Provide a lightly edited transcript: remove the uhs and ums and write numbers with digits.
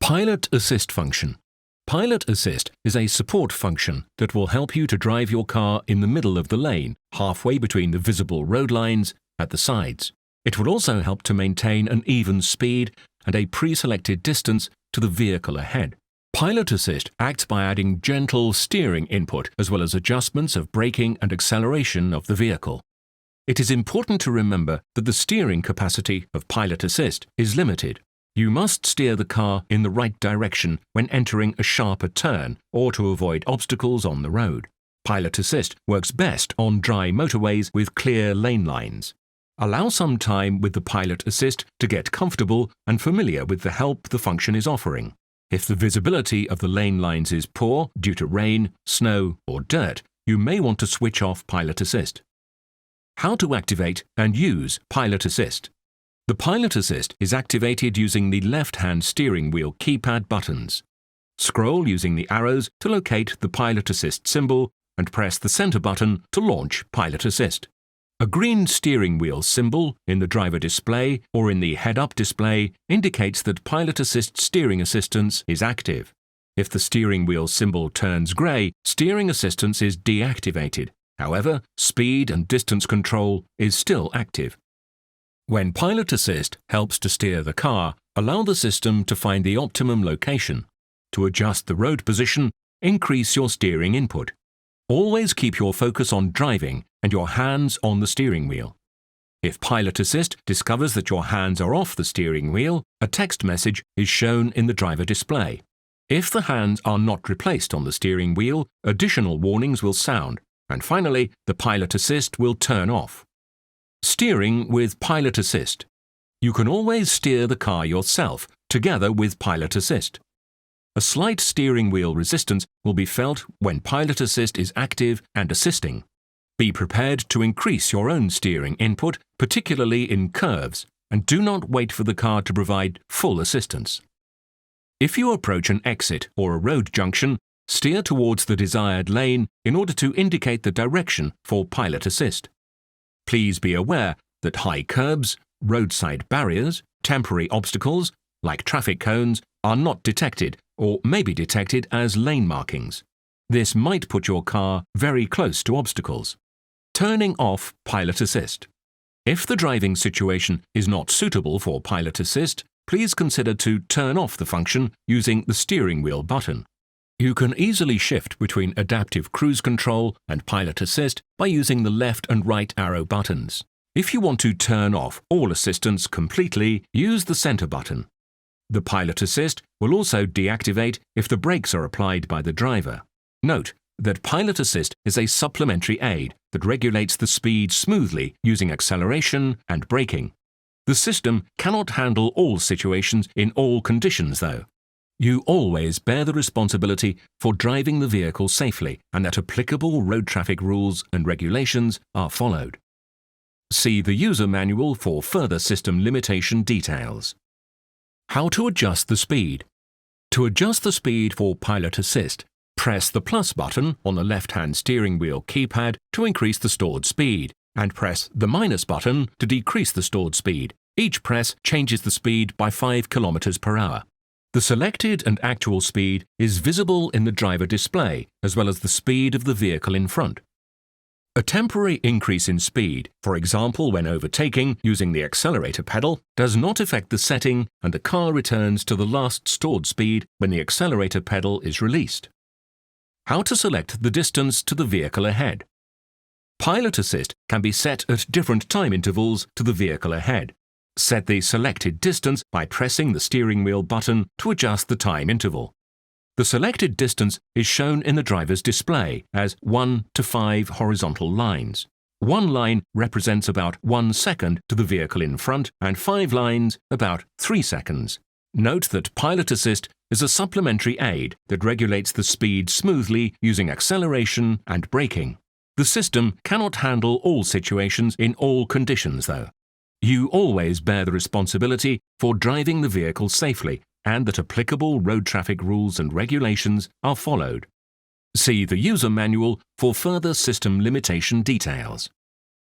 Pilot Assist function. Pilot Assist is a support function that will help you to drive your car in the middle of the lane, halfway between the visible road lines at the sides. It will also help to maintain an even speed and a pre-selected distance to the vehicle ahead. Pilot Assist acts by adding gentle steering input as well as adjustments of braking and acceleration of the vehicle. It is important to remember that the steering capacity of Pilot Assist is limited. You must steer the car in the right direction when entering a sharper turn or to avoid obstacles on the road. Pilot Assist works best on dry motorways with clear lane lines. Allow some time with the Pilot Assist to get comfortable and familiar with the help the function is offering. If the visibility of the lane lines is poor due to rain, snow, or dirt, you may want to switch off Pilot Assist. How to activate and use Pilot Assist. The Pilot Assist is activated using the left-hand steering wheel keypad buttons. Scroll using the arrows to locate the Pilot Assist symbol and press the center button to launch Pilot Assist. A green steering wheel symbol in the driver display or in the head-up display indicates that Pilot Assist steering assistance is active. If the steering wheel symbol turns grey, steering assistance is deactivated. However, speed and distance control is still active. When Pilot Assist helps to steer the car, allow the system to find the optimum location. To adjust the road position, increase your steering input. Always keep your focus on driving and your hands on the steering wheel. If Pilot Assist discovers that your hands are off the steering wheel, a text message is shown in the driver display. If the hands are not replaced on the steering wheel, additional warnings will sound, and finally, the Pilot Assist will turn off. Steering with Pilot Assist. You can always steer the car yourself, together with Pilot Assist. A slight steering wheel resistance will be felt when Pilot Assist is active and assisting. Be prepared to increase your own steering input, particularly in curves, and do not wait for the car to provide full assistance. If you approach an exit or a road junction, steer towards the desired lane in order to indicate the direction for Pilot Assist. Please be aware that high curbs, roadside barriers, temporary obstacles, like traffic cones, are not detected or may be detected as lane markings. This might put your car very close to obstacles. Turning off Pilot Assist. If the driving situation is not suitable for Pilot Assist, please consider to turn off the function using the steering wheel button. You can easily shift between Adaptive Cruise Control and Pilot Assist by using the left and right arrow buttons. If you want to turn off all assistance completely, use the center button. The Pilot Assist will also deactivate if the brakes are applied by the driver. Note that Pilot Assist is a supplementary aid that regulates the speed smoothly using acceleration and braking. The system cannot handle all situations in all conditions, though. You always bear the responsibility for driving the vehicle safely and that applicable road traffic rules and regulations are followed. See the user manual for further system limitation details. How to adjust the speed. To adjust the speed for Pilot Assist, press the plus button on the left-hand steering wheel keypad to increase the stored speed, and press the minus button to decrease the stored speed. Each press changes the speed by 5 kilometers per hour. The selected and actual speed is visible in the driver display, as well as the speed of the vehicle in front. A temporary increase in speed, for example when overtaking using the accelerator pedal, does not affect the setting and the car returns to the last stored speed when the accelerator pedal is released. How to select the distance to the vehicle ahead. Pilot Assist can be set at different time intervals to the vehicle ahead. Set the selected distance by pressing the steering wheel button to adjust the time interval. The selected distance is shown in the driver's display as 1 to 5 horizontal lines. One line represents about 1 second to the vehicle in front and 5 lines about 3 seconds. Note that Pilot Assist is a supplementary aid that regulates the speed smoothly using acceleration and braking. The system cannot handle all situations in all conditions, though. You always bear the responsibility for driving the vehicle safely and that applicable road traffic rules and regulations are followed. See the user manual for further system limitation details.